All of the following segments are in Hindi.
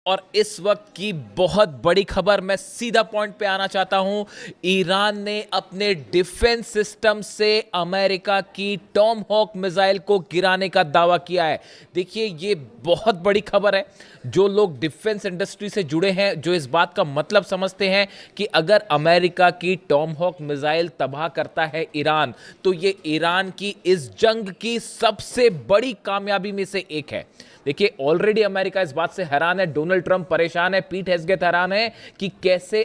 और इस वक्त की बहुत बड़ी खबर, मैं सीधा पॉइंट पे आना चाहता हूं। ईरान ने अपने डिफेंस सिस्टम से अमेरिका की टॉम हॉक मिसाइल को गिराने का दावा किया है। देखिए, ये बहुत बड़ी खबर है। जो लोग डिफेंस इंडस्ट्री से जुड़े हैं, जो इस बात का मतलब समझते हैं कि अगर अमेरिका की टॉम हॉक मिसाइल तबाह करता है ईरान, तो ये ईरान की इस जंग की सबसे बड़ी कामयाबी में से एक है। देखिए, ऑलरेडी अमेरिका इस बात से हैरान है, डोनाल्ड ट्रंप परेशान है, पीट हेगसेथ हैरान है कि कैसे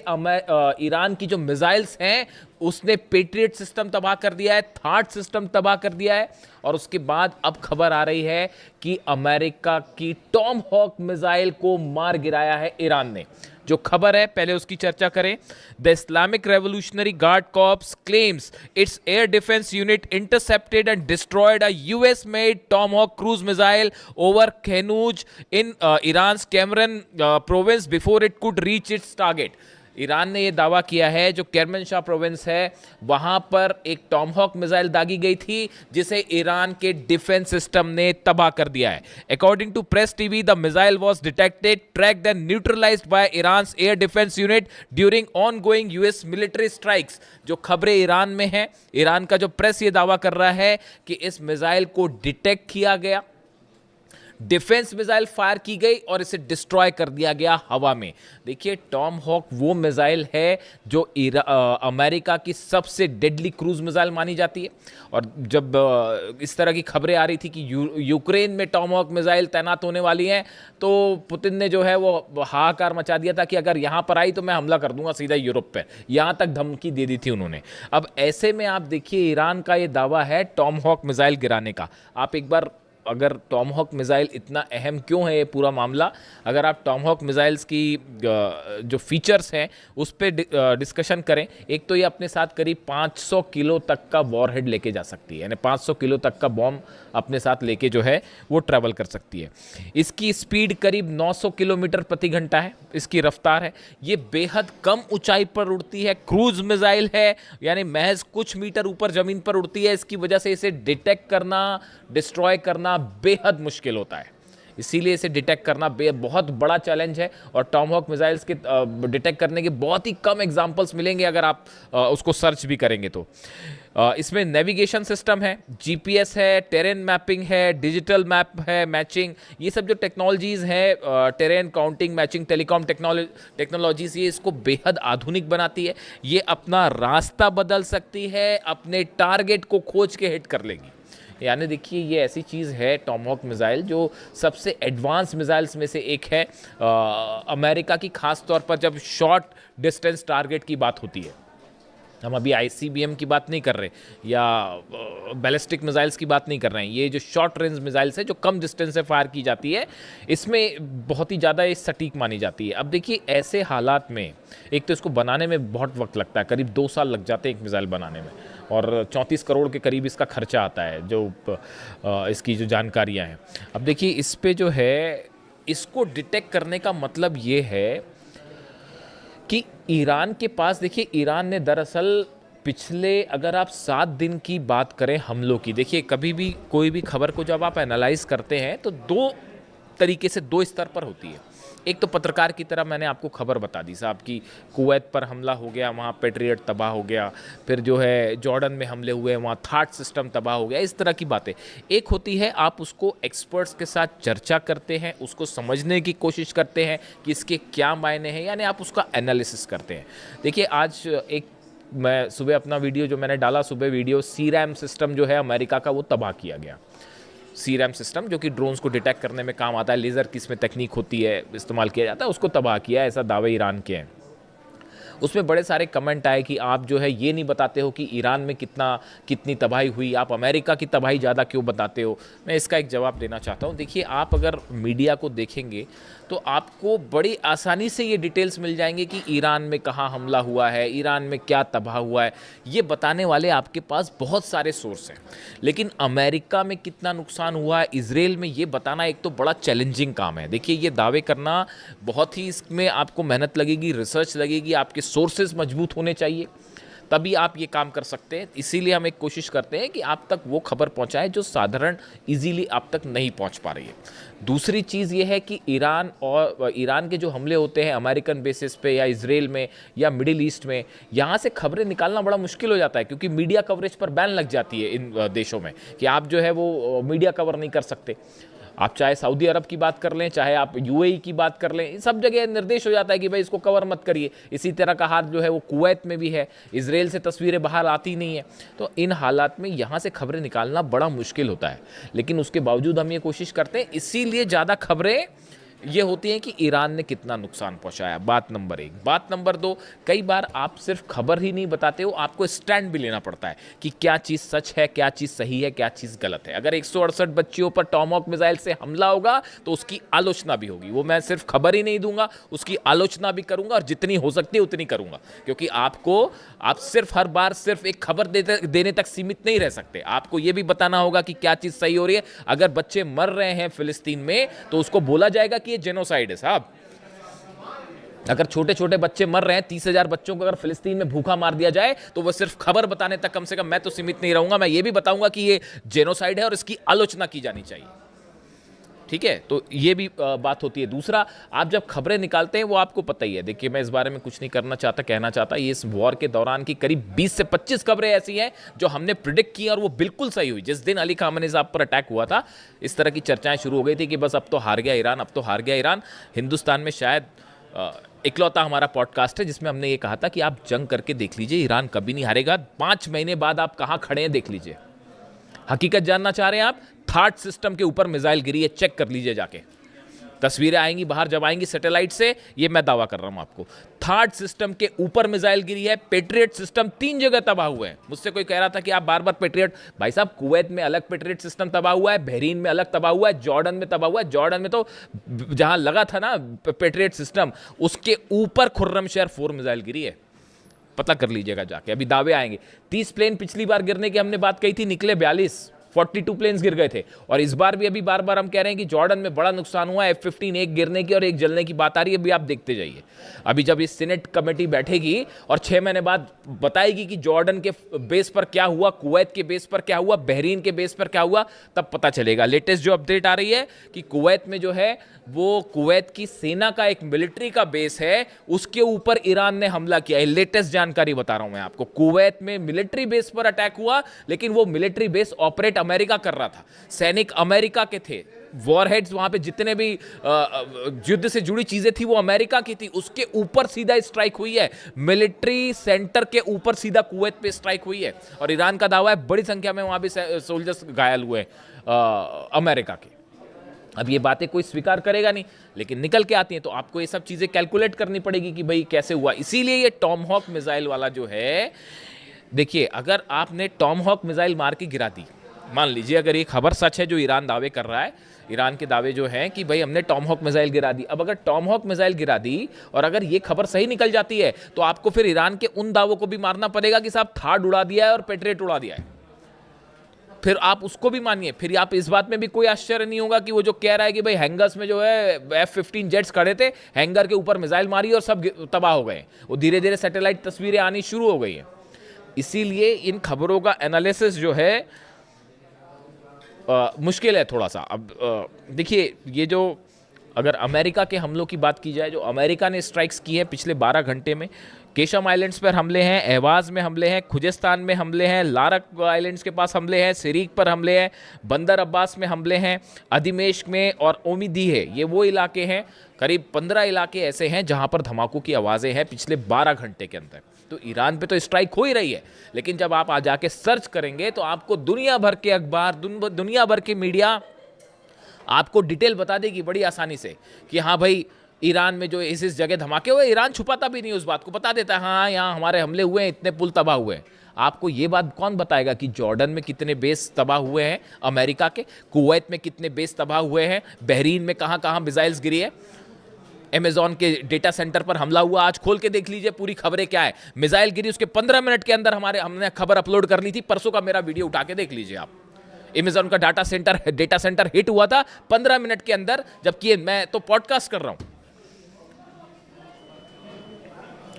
ईरान की जो मिसाइल्स हैं उसने पेट्रियट सिस्टम तबाह कर दिया है, थार्ड सिस्टम तबाह कर दिया है। और उसके बाद अब खबर आ रही है कि अमेरिका की टॉम हॉक मिसाइल को मार गिराया है ईरान ने। जो खबर है पहले उसकी चर्चा करें। The Islamic revolutionary guard corps claims its air defence unit intercepted and destroyed a US made Tomahawk cruise missile over Khanuj in Iran Kerman province before it could reach its target. Iran ने यह दावा किया है जो केरमनशाह प्रोविंस है वहां पर एक टॉमहॉक मिसाइल दागी गई थी जिसे ईरान के डिफेंस सिस्टम ने तबाह कर दिया है। According to Press TV, the missile was detected, tracked and neutralised by Iran air defence unit during ongoing US military strikes. जो खबरें ईरान में हैं, ईरान का जो प्रेस ये दावा कर रहा है कि इस मिसाइल को डिटेक्ट किया गया, डिफेंस मिसाइल फायर की गई और इसे डिस्ट्रॉय कर दिया गया हवा में। देखिए, टॉम हॉक वो मिसाइल है जो अमेरिका की सबसे डेडली क्रूज मिसाइल मानी जाती है। और जब इस तरह की खबरें आ रही थी कि यूक्रेन में टॉम हॉक मिसाइल तैनात होने वाली हैं, तो पुतिन ने जो है वो हाहाकार मचा दिया था कि अगर यहां पर आई तो मैं हमला कर दूंगा सीधा यूरोप पर। यहां तक धमकी दे दी थी उन्होंने। अब ऐसे में आप देखिए, ईरान का ये दावा है टॉम हॉक मिसाइल गिराने का। आप एक बार, अगर टॉमहॉक मिसाइल इतना अहम क्यों है ये पूरा मामला, अगर आप टॉमहॉक मिसाइल्स की जो फीचर्स हैं उस पर डिस्कशन करें। एक तो ये अपने साथ करीब 500 किलो तक का वॉरहेड लेके जा सकती है, यानी 500 किलो तक का बॉम्ब अपने साथ लेके जो है वो ट्रैवल कर सकती है। इसकी स्पीड करीब 900 किलोमीटर प्रति घंटा है, इसकी रफ्तार है। ये बेहद कम ऊंचाई पर उड़ती है, क्रूज मिसाइल है, यानी महज कुछ मीटर ऊपर जमीन पर उड़ती है। इसकी वजह से इसे डिटेक्ट करना, डिस्ट्रॉय करना बेहद मुश्किल होता है। इसीलिए इसे डिटेक्ट करना बहुत बड़ा चैलेंज है। और टॉमहॉक मिसाइल्स के डिटेक्ट करने के बहुत ही कम एग्जांपल्स मिलेंगे अगर आप उसको सर्च भी करेंगे तो। इसमें नेविगेशन सिस्टम है, जीपीएस है, टेरेन मैपिंग है, डिजिटल मैप है, मैचिंग, ये सब जो टेक्नोलॉजीज हैं, terrain counting, matching, telecom technologies, ये इसको बेहद आधुनिक बनाती है। ये अपना रास्ता बदल सकती है, अपने टारगेट को खोज के हिट कर लेगी। यानी देखिए, ये ऐसी चीज़ है टॉमहॉक मिसाइल जो सबसे एडवांस मिसाइल्स में से एक है। अमेरिका की खास तौर पर जब शॉर्ट डिस्टेंस टारगेट की बात होती है, हम अभी आईसीबीएम की बात नहीं कर रहे या बैलिस्टिक मिसाइल्स की बात नहीं कर रहे हैं, ये जो शॉर्ट रेंज मिसाइल्स है जो कम डिस्टेंस से फायर की जाती है, इसमें बहुत ही ज़्यादा ये सटीक मानी जाती है। अब देखिए, ऐसे हालात में एक तो इसको बनाने में बहुत वक्त लगता है, करीब 2 साल लग जाते हैं एक मिसाइल बनाने में, और 34 करोड़ के करीब इसका खर्चा आता है, जो इसकी जो जानकारियाँ हैं। अब देखिए, इस पे जो है, इसको डिटेक्ट करने का मतलब ये है कि ईरान के पास, देखिए, ईरान ने दरअसल पिछले, अगर आप 7 दिन की बात करें हमलों की, देखिए कभी भी कोई भी खबर को जब आप एनालाइज करते हैं तो 2 तरीके से, 2 स्तर पर होती है। एक तो पत्रकार की तरह मैंने आपको खबर बता दी साहब कि कुवैत पर हमला हो गया, वहाँ पेट्रियट तबाह हो गया, फिर जो है जॉर्डन में हमले हुए, वहाँ थार्ड सिस्टम तबाह हो गया, इस तरह की बातें। एक होती है आप उसको एक्सपर्ट्स के साथ चर्चा करते हैं, उसको समझने की कोशिश करते हैं कि इसके क्या मायने हैं, यानी आप उसका एनालिसिस करते हैं। देखिए, आज एक, मैं सुबह अपना वीडियो जो मैंने डाला, सुबह वीडियो, सीरैम सिस्टम जो है अमेरिका का, वो तबाह किया गया। सीरैम सिस्टम जो कि ड्रोन्स को डिटेक्ट करने में काम आता है, लेज़र की इसमें तकनीक होती है, इस्तेमाल किया जाता है, उसको तबाह किया, ऐसा दावे ईरान के हैं। उसमें बड़े सारे कमेंट आए कि आप जो है ये नहीं बताते हो कि ईरान में कितनी तबाही हुई, आप अमेरिका की तबाही ज़्यादा क्यों बताते हो। मैं इसका एक जवाब देना चाहता हूँ। देखिए, आप अगर मीडिया को देखेंगे तो आपको बड़ी आसानी से ये डिटेल्स मिल जाएंगे कि ईरान में कहाँ हमला हुआ है, ईरान में क्या तबाह हुआ है, ये बताने वाले आपके पास बहुत सारे सोर्स हैं। लेकिन अमेरिका में कितना नुकसान हुआ है, इजराइल में, ये बताना एक तो बड़ा चैलेंजिंग काम है। देखिए, ये दावे करना बहुत ही, इसमें आपको मेहनत लगेगी, रिसर्च लगेगी, आपके सोर्सेज मजबूत होने चाहिए। तभी आप ये काम कर सकते हैं। इसीलिए हम एक कोशिश करते हैं कि आप तक वो खबर पहुंचाएं जो साधारण इजीली आप तक नहीं पहुंच पा रही है। दूसरी चीज़ ये है कि ईरान के जो हमले होते हैं अमेरिकन बेसिस पे या इजराइल में या मिडिल ईस्ट में, यहाँ से खबरें निकालना बड़ा मुश्किल हो जाता है, क्योंकि मीडिया कवरेज पर बैन लग जाती है इन देशों में कि आप जो है वो मीडिया कवर नहीं कर सकते। आप चाहे सऊदी अरब की बात कर लें, चाहे आप यूएई की बात कर लें, सब जगह निर्देश हो जाता है कि भाई इसको कवर मत करिए। इसी तरह का हाल जो है वो कुवैत में भी है, इजराइल से तस्वीरें बाहर आती नहीं है। तो इन हालात में यहाँ से खबरें निकालना बड़ा मुश्किल होता है, लेकिन उसके बावजूद हम ये कोशिश करते हैं। इसीलिए ज़्यादा खबरें ये होती हैं कि ईरान ने कितना नुकसान पहुंचाया, बात नंबर 1। बात नंबर 2, कई बार आप सिर्फ खबर ही नहीं बताते हो, आपको स्टैंड भी लेना पड़ता है कि क्या चीज़ सच है, क्या चीज़ सही है, क्या चीज़ गलत है। अगर 168 बच्चियों पर टॉमहॉक मिसाइल से हमला होगा तो उसकी आलोचना भी होगी। वो मैं सिर्फ खबर ही नहीं दूंगा, उसकी आलोचना भी करूंगा, और जितनी हो सकती है उतनी करूंगा, क्योंकि आप सिर्फ हर बार सिर्फ एक खबर देने तक सीमित नहीं रह सकते। आपको ये भी बताना होगा कि क्या चीज़ सही हो रही है। अगर बच्चे मर रहे हैं फिलिस्तीन में तो उसको बोला जाएगा कि ये जेनोसाइड है साहब। अगर छोटे छोटे बच्चे मर रहे हैं, 30,000 बच्चों को अगर फिलिस्तीन में भूखा मार दिया जाए तो वह सिर्फ खबर बताने तक कम से कम मैं तो सीमित नहीं रहूंगा। मैं ये भी बताऊंगा कि ये जेनोसाइड है और इसकी आलोचना की जानी चाहिए। ठीक है, तो ये भी बात होती है। दूसरा, आप जब खबरें निकालते हैं वो आपको पता ही है। देखिए, मैं इस बारे में कुछ नहीं कहना चाहता। ये इस वॉर के दौरान की करीब 20 से 25 खबरें ऐसी हैं जो हमने प्रिडिक्ट की और वो बिल्कुल सही हुई। जिस दिन अली खामेनी साहब पर अटैक हुआ था, इस तरह की चर्चाएं शुरू हो गई थी कि बस अब तो हार गया ईरान, अब तो हार गया ईरान। हिंदुस्तान में शायद इकलौता हमारा पॉडकास्ट है जिसमें हमने ये कहा था कि आप जंग करके देख लीजिए, ईरान कभी नहीं हारेगा। 5 महीने बाद आप कहाँ खड़े हैं देख लीजिए। हकीकत जानना चाह रहे हैं आप? थार्ड सिस्टम के ऊपर मिसाइल गिरी है, चेक कर लीजिए जाके। तस्वीरें आएंगी बाहर जब आएंगी सैटेलाइट से, ये मैं दावा कर रहा हूं आपको। थार्ड सिस्टम के ऊपर मिसाइल गिरी है। पेट्रियट सिस्टम 3 जगह तबाह हुए हैं। मुझसे कोई कह रहा था कि आप बार बार पेट्रियट, भाई साहब कुवैत में अलग पेट्रियट सिस्टम तबाह हुआ है, बहरीन में अलग तबाह हुआ है, जॉर्डन में तबाह हुआ है। जॉर्डन में तो जहां लगा था ना पेट्रियट सिस्टम, उसके ऊपर खुर्रमशहर 4 मिसाइल गिरी है। पता कर लीजिएगा जाके, अभी दावे आएंगे। 30 प्लेन पिछली बार गिरने की हमने बात कही थी, निकले 42 प्लेन्स गिर गए थे। और इस बार भी अभी बार बार हम कह रहे हैं कि जॉर्डन में बड़ा नुकसान हुआ है। F-15 एक गिरने की और एक जलने की बात आ रही है, अभी आप देखते जाइए। अभी जब इस सीनेट कमेटी बैठेगी और 6 महीने बाद बताएगी कि जॉर्डन के बेस पर क्या हुआ, कुवैत के बेस पर क्या हुआ, बहरीन के बेस पर क्या हुआ, तब पता चलेगा। लेटेस्ट जो अपडेट आ रही है कि कुवैत में जो है वो कुवैत की सेना का एक मिलिट्री का बेस है, उसके ऊपर ईरान ने हमला किया है। लेटेस्ट जानकारी बता रहा हूं मैं आपको। कुवैत में मिलिट्री बेस पर अटैक हुआ, लेकिन वो मिलिट्री बेस ऑपरेट अमेरिका कर रहा था, सैनिक अमेरिका के थे, वॉरहेड्स वहां पे जितने भी युद्ध से जुड़ी चीजें थी वो अमेरिका की थी। उसके ऊपर सीधा स्ट्राइक हुई है, मिलिट्री सेंटर के ऊपर सीधा कुवैत पे स्ट्राइक हुई है। और ईरान का दावा है बड़ी संख्या में वहां भी सोल्जर्स घायल हुए अमेरिका के। अब ये बातें कोई स्वीकार करेगा नहीं, लेकिन निकल के आती हैं, तो आपको ये सब चीजें कैलकुलेट करनी पड़ेगी कि भाई कैसे हुआ। इसीलिए ये टॉमहॉक मिसाइल वाला जो है, देखिए, अगर आपने टॉमहॉक मिसाइल मार के गिरा दी, मान लीजिए अगर ये खबर सच है जो ईरान दावे कर रहा है, ईरान के दावे जो हैं कि भाई हमने टॉमहॉक मिसाइल गिरा दी। अब अगर टॉमहॉक मिसाइल गिरा दी और अगर ये खबर सही निकल जाती है, तो आपको फिर ईरान के उन दावों को भी मारना पड़ेगा कि साहब थार्ड उड़ा दिया है और पेट्रियट उड़ा दिया है। फिर आप उसको भी मानिए। फिर आप इस बात में भी कोई आश्चर्य नहीं होगा कि वो जो कह रहा है कि भाई हैंगर्स में जो है F-15 जेट्स खड़े थे, हैंगर के ऊपर मिसाइल मारी और सब तबाह हो गए। वो धीरे धीरे सैटेलाइट तस्वीरें आनी शुरू हो गई हैं। इसीलिए इन खबरों का एनालिसिस जो है मुश्किल है थोड़ा सा। अब देखिए, ये जो अगर अमेरिका के हमलों की बात की जाए, जो अमेरिका ने स्ट्राइक्स की है पिछले 12 घंटे में, केशम आइलैंड्स पर हमले हैं, एहवाज में हमले हैं, खुजेस्तान में हमले हैं, लारक आइलैंड्स के पास हमले हैं, सिरीक पर हमले हैं, बंदर अब्बास में हमले हैं, अधिमेश्क में और ओमिदी है, ये वो इलाके हैं। करीब 15 इलाके ऐसे हैं जहां पर धमाकों की आवाज़ें हैं पिछले 12 घंटे के अंदर। तो ईरान पे तो स्ट्राइक हो ही रही है, लेकिन जब आप आ जाके सर्च करेंगे तो आपको दुनिया भर के अखबार, दुनिया भर के मीडिया आपको डिटेल बता देगी बड़ी आसानी से कि हाँ भाई, ईरान में जो इस जगह धमाके हुए, ईरान छुपाता भी नहीं उस बात को, बता देता है हाँ यहाँ हमारे हमले हुए हैं, इतने पुल तबाह हुए हैं। आपको ये बात कौन बताएगा कि जॉर्डन में कितने बेस तबाह हुए हैं अमेरिका के, कुवैत में कितने बेस तबाह हुए हैं, बहरीन में कहाँ कहाँ मिसाइल्स गिरी है, अमेज़न के डेटा सेंटर पर हमला हुआ, आज खोल के देख लीजिए पूरी खबरें क्या है। मिसाइल गिरी, उसके 15 मिनट के अंदर हमने खबर अपलोड कर ली थी, परसों का मेरा वीडियो उठा के देख लीजिए आप। अमेज़न का डेटा सेंटर हिट हुआ था 15 मिनट के अंदर, जबकि मैं तो पॉडकास्ट कर रहा हूं।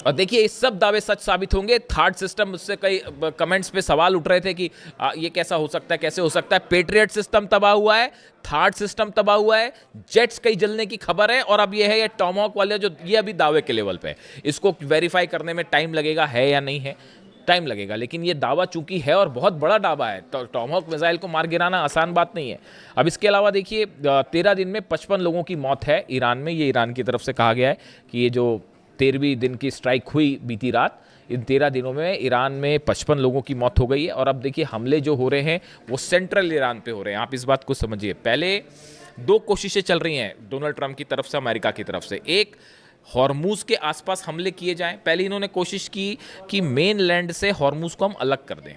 और देखिए ये सब दावे सच साबित होंगे। थर्ड सिस्टम, उससे कई कमेंट्स पे सवाल उठ रहे थे कि ये कैसा हो सकता है, कैसे हो सकता है। पेट्रियट सिस्टम तबाह हुआ है, थर्ड सिस्टम तबाह हुआ है, जेट्स कई जलने की खबर है, और अब ये है ये टॉमहॉक वाले जो ये अभी दावे के लेवल पे है। इसको वेरीफाई करने में टाइम लगेगा, है या नहीं है, टाइम लगेगा, लेकिन ये दावा चूंकि है और बहुत बड़ा दावा है, तो टॉमहॉक मिसाइल को मार गिराना आसान बात नहीं है। अब इसके अलावा देखिए 13 दिन में 55 लोगों की मौत है ईरान में। ये ईरान की तरफ से कहा गया है कि ये जो 13वीं दिन की स्ट्राइक हुई बीती रात, इन 13 दिनों में ईरान में 55 लोगों की मौत हो गई है। और अब देखिए हमले जो हो रहे हैं वो सेंट्रल ईरान पे हो रहे हैं। आप इस बात को समझिए। पहले 2 कोशिशें चल रही हैं डोनाल्ड ट्रंप की तरफ से, अमेरिका की तरफ से। एक, हॉर्मूज के आसपास हमले किए जाएं। पहले इन्होंने कोशिश की कि मेन लैंड से हॉर्मूज को हम अलग कर दें।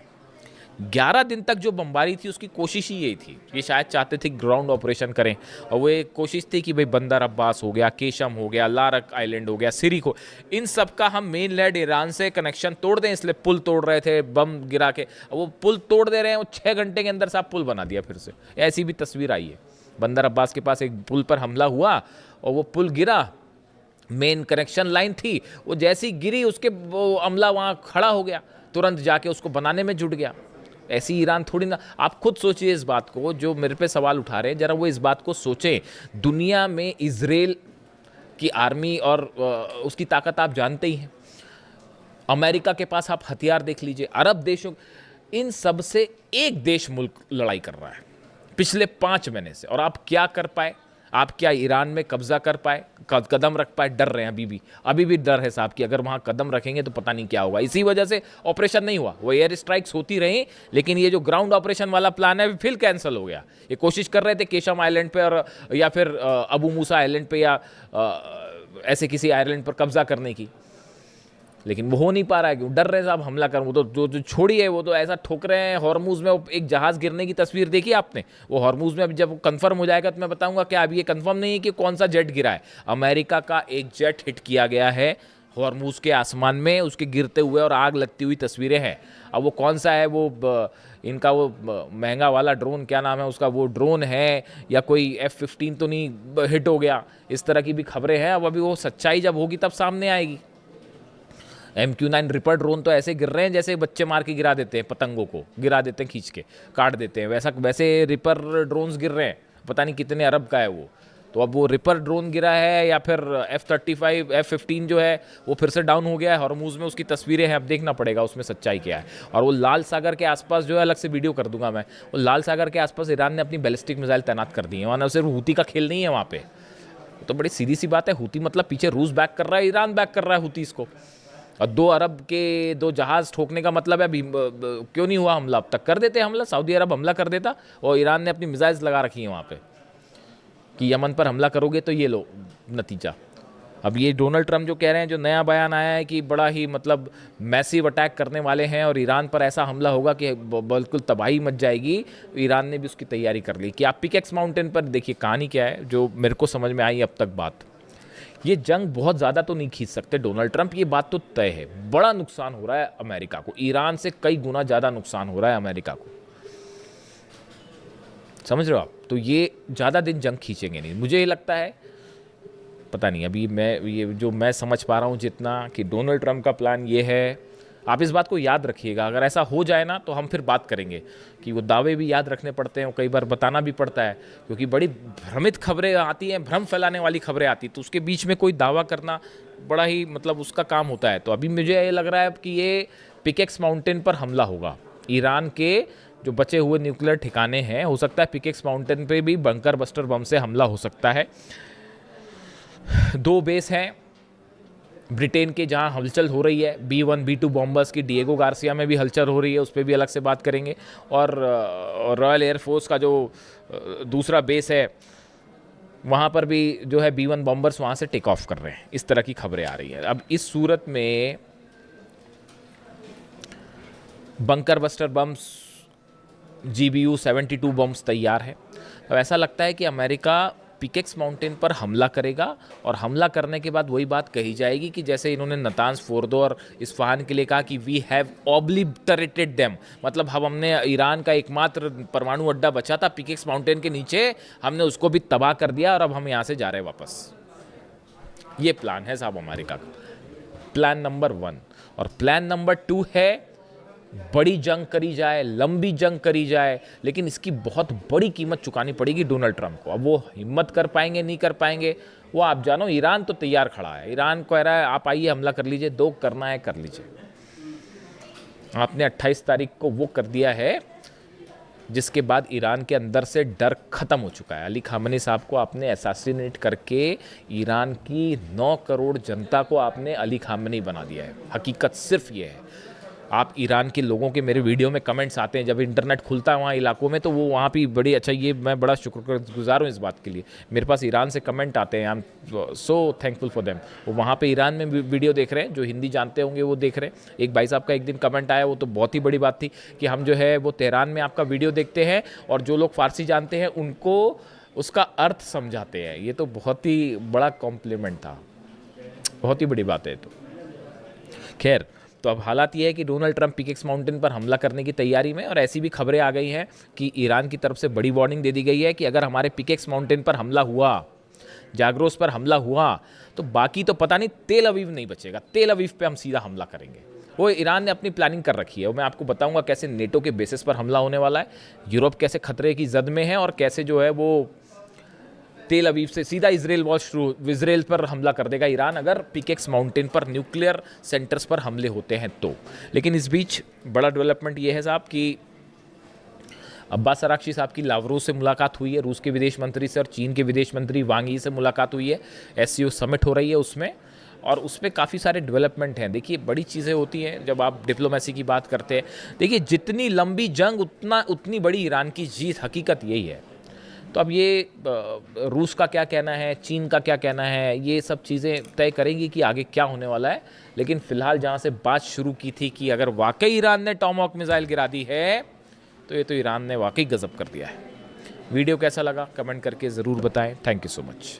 11 दिन तक जो बमबारी थी उसकी कोशिश ही यही थी। ये शायद चाहते थे ग्राउंड ऑपरेशन करें, और वो एक कोशिश थी कि भाई बंदर अब्बास हो गया, केशम हो गया, लारक आइलैंड हो गया, सिरिक हो, इन सब का हम मेन लैंड ईरान से कनेक्शन तोड़ दें। इसलिए पुल तोड़ रहे थे बम गिरा के। वो पुल तोड़ दे रहे हैं, वो 6 घंटे के अंदर साहब पुल बना दिया फिर से। ऐसी भी तस्वीर आई है। बंदर अब्बास के पास एक पुल पर हमला हुआ और वो पुल गिरा, मेन कनेक्शन लाइन थी, वो जैसी गिरी उसके वो अमला वहाँ खड़ा हो गया, तुरंत जाके उसको बनाने में जुट गया। ऐसी ईरान थोड़ी ना। आप खुद सोचिए इस बात को, जो मेरे पे सवाल उठा रहे हैं, जरा वो इस बात को सोचें। दुनिया में इजराइल की आर्मी और उसकी ताकत आप जानते ही हैं। अमेरिका के पास आप हथियार देख लीजिए, अरब देशों, इन सब से एक देश मुल्क लड़ाई कर रहा है पिछले 5 महीने से। और आप क्या कर पाए? आप क्या ईरान में कब्जा कर पाए, कदम रख पाए? डर रहे हैं अभी भी डर है साहब कि अगर वहाँ कदम रखेंगे तो पता नहीं क्या होगा। इसी वजह से ऑपरेशन नहीं हुआ। वो एयर स्ट्राइक्स होती रही, लेकिन ये जो ग्राउंड ऑपरेशन वाला प्लान है फिर कैंसिल हो गया। ये कोशिश कर रहे थे केशम आइलैंड पे और या फिर अबू मूसा आइलैंड पे या ऐसे किसी आइलैंड पर कब्जा करने की, लेकिन वो हो नहीं पा रहा है। क्यों? डर रहे हैं साहब हमला कर। वो तो जो छोड़ी है, वो तो ऐसा ठोक रहे हैं। हॉर्मूज में एक जहाज़ गिरने की तस्वीर देखी आपने? वो हॉर्मूज में अभी जब कंफर्म हो जाएगा तो मैं बताऊंगा क्या। अभी ये कंफर्म नहीं है कि कौन सा जेट गिरा है। अमेरिका का एक जेट हिट किया गया है हॉर्मूज के आसमान में, उसके गिरते हुए और आग लगती हुई तस्वीरें हैं। अब वो कौन सा है, वो इनका वो महंगा वाला ड्रोन, क्या नाम है उसका, वो ड्रोन है या कोई F-15 तो नहीं हिट हो गया? इस तरह की भी खबरें हैं। अब अभी वो सच्चाई जब होगी तब सामने आएगी। MQ-9 रिपर ड्रोन तो ऐसे गिर रहे हैं जैसे बच्चे मार के गिरा देते हैं, पतंगों को गिरा देते हैं, खींच के काट देते हैं, वैसे रिपर ड्रोन्स गिर रहे हैं। पता नहीं कितने अरब का है वो। तो अब वो रिपर ड्रोन गिरा है या फिर F-35 F-15 जो है वो फिर से डाउन हो गया है हॉर्मूज में। उसकी तस्वीरें हैं, अब देखना पड़ेगा उसमें सच्चाई क्या है। और वो लाल सागर के आसपास जो है, अलग से वीडियो कर दूंगा मैं, वो लाल सागर के आसपास ईरान ने अपनी बैलिस्टिक मिसाइल तैनात कर दी है। वहाँ सिर्फ हूती का खेल नहीं है वहाँ पे। तो बड़ी सीधी सी बात है, हूती मतलब पीछे रूस बैक कर रहा है, ईरान बैक कर रहा है हूतीस को। और 2 अरब के 2 जहाज़ ठोकने का मतलब है अभी क्यों नहीं हुआ हमला? अब तक कर देते हमला, सऊदी अरब हमला कर देता। और ईरान ने अपनी मिसाइल्स लगा रखी हैं वहाँ पे कि यमन पर हमला करोगे तो ये लो नतीजा। अब ये डोनाल्ड ट्रंप जो कह रहे हैं, जो नया बयान आया है कि बड़ा ही मतलब मैसिव अटैक करने वाले हैं और ईरान पर ऐसा हमला होगा कि बिल्कुल तबाही मच जाएगी, ईरान ने भी उसकी तैयारी कर ली। कि आप पिकेक्स माउंटेन पर देखिए कहानी क्या है, जो मेरे को समझ में आई अब तक बात। ये जंग बहुत ज़्यादा तो नहीं खींच सकते डोनाल्ड ट्रंप, ये बात तो तय है। बड़ा नुकसान हो रहा है अमेरिका को, ईरान से कई गुना ज़्यादा नुकसान हो रहा है अमेरिका को, समझ रहे हो आप? तो ये ज़्यादा दिन जंग खींचेंगे नहीं, मुझे ये लगता है। पता नहीं, अभी मैं समझ पा रहा हूँ जितना, कि डोनाल्ड ट्रंप का प्लान ये है। आप इस बात को याद रखिएगा, अगर ऐसा हो जाए ना तो हम फिर बात करेंगे कि वो दावे भी याद रखने पड़ते हैं, कई बार बताना भी पड़ता है, क्योंकि बड़ी भ्रमित खबरें आती हैं, भ्रम फैलाने वाली खबरें आती, तो उसके बीच में कोई दावा करना बड़ा ही मतलब उसका काम होता है। तो अभी मुझे ये लग रहा है कि ये पिकेक्स माउंटेन पर हमला होगा। ईरान के जो बचे हुए न्यूक्लियर ठिकाने हैं, हो सकता है पिकेक्स माउंटेन पर भी बंकर बस्टर बम से हमला हो सकता है। 2 बेस हैं ब्रिटेन के जहां हलचल हो रही है, B-1 B-2 बॉम्बर्स की डिएगो गार्सिया में भी हलचल हो रही है, उस पर भी अलग से बात करेंगे। और रॉयल एयरफोर्स का जो दूसरा बेस है वहाँ पर भी जो है B-1 बॉम्बर्स वहाँ से टेक ऑफ कर रहे हैं। इस तरह की खबरें आ रही हैं। अब इस सूरत में bunker buster bumps GBU-72 bumps तैयार है। अब ऐसा लगता है कि अमेरिका पिकेक्स माउंटेन पर हमला करेगा, और हमला करने के बाद वही बात कही जाएगी कि जैसे इन्होंने नतांज फोर्दो और इस्फहान के लिए कहा कि वी हैव ऑब्लिटरेटेड देम, मतलब हमने ईरान का एकमात्र परमाणु अड्डा बचा था पिकेक्स माउंटेन के नीचे, हमने उसको भी तबाह कर दिया और अब हम यहाँ से जा रहे हैं वापस। ये प्लान है साहब अमेरिका का। Plan number 1। और प्लान नंबर 2 है बड़ी जंग करी जाए, लंबी जंग करी जाए, लेकिन इसकी बहुत बड़ी कीमत चुकानी पड़ेगी डोनाल्ड ट्रंप को। अब वो हिम्मत कर पाएंगे नहीं कर पाएंगे वो आप जानो। ईरान तो तैयार खड़ा है, ईरान कह रहा है आप आइए हमला कर लीजिए, दो करना है कर लीजिए। आपने 28 तारीख को वो कर दिया है जिसके बाद ईरान के अंदर से डर खत्म हो चुका है। अली खामनी साहब को आपने असैसिनेट करके ईरान की 9 करोड़ जनता को आपने अली खामनी बना दिया है। हकीकत सिर्फ ये है। आप ईरान के लोगों के मेरे वीडियो में कमेंट्स आते हैं, जब इंटरनेट खुलता है वहाँ इलाकों में, तो वो वहाँ भी बड़ी अच्छा, ये मैं बड़ा शुक्रगुजार हूँ इस बात के लिए। मेरे पास ईरान से कमेंट आते हैं, I am so thankful for them. वो वहाँ पे ईरान में वीडियो देख रहे हैं, जो हिंदी जानते होंगे वो देख रहे हैं। एक भाई साहब का एक दिन कमेंट आया, वो तो बहुत ही बड़ी बात थी कि हम जो है वो तेहरान में आपका वीडियो देखते हैं और जो लोग फारसी जानते हैं उनको उसका अर्थ समझाते हैं। ये तो बहुत ही बड़ा कॉम्प्लीमेंट था, बहुत ही बड़ी बात है। तो खैर, तो अब हालात ये है कि डोनाल्ड ट्रंप पिकेक्स माउंटेन पर हमला करने की तैयारी में, और ऐसी भी खबरें आ गई हैं कि ईरान की तरफ से बड़ी वार्निंग दे दी गई है कि अगर हमारे पिकेक्स माउंटेन पर हमला हुआ, जाग्रोस पर हमला हुआ, तो बाकी तो पता नहीं तेल अवीव नहीं बचेगा। तेल अवीव पे हम सीधा हमला करेंगे। वो ईरान ने अपनी प्लानिंग कर रखी है। वो मैं आपको बताऊंगा कैसे नेटो के बेसिस पर हमला होने वाला है, यूरोप कैसे खतरे की जद में है, और कैसे जो है वो तेल अवीव से सीधा इजराइल पर हमला कर देगा ईरान अगर पिकेक्स माउंटेन पर न्यूक्लियर सेंटर्स पर हमले होते हैं तो। लेकिन इस बीच बड़ा डेवलपमेंट ये है साहब कि अब्बास अराक्ची साहब की लावरोव से मुलाकात हुई है, रूस के विदेश मंत्री से, और चीन के विदेश मंत्री वांग यी से मुलाकात हुई है। एससीओ समिट हो रही है उसमें, और उसमें काफ़ी सारे डेवलपमेंट हैं। देखिए, बड़ी चीज़ें होती हैं जब आप डिप्लोमेसी की बात करते हैं। देखिए, जितनी लंबी जंग उतनी बड़ी ईरान की जीत, हकीकत यही है। तो अब ये रूस का क्या कहना है, चीन का क्या कहना है, ये सब चीज़ें तय करेंगी कि आगे क्या होने वाला है। लेकिन फ़िलहाल जहाँ से बात शुरू की थी कि अगर वाकई ईरान ने टॉमहॉक मिसाइल गिरा दी है, तो ये तो ईरान ने वाकई गजब कर दिया है। वीडियो कैसा लगा कमेंट करके ज़रूर बताएं। Thank you so much.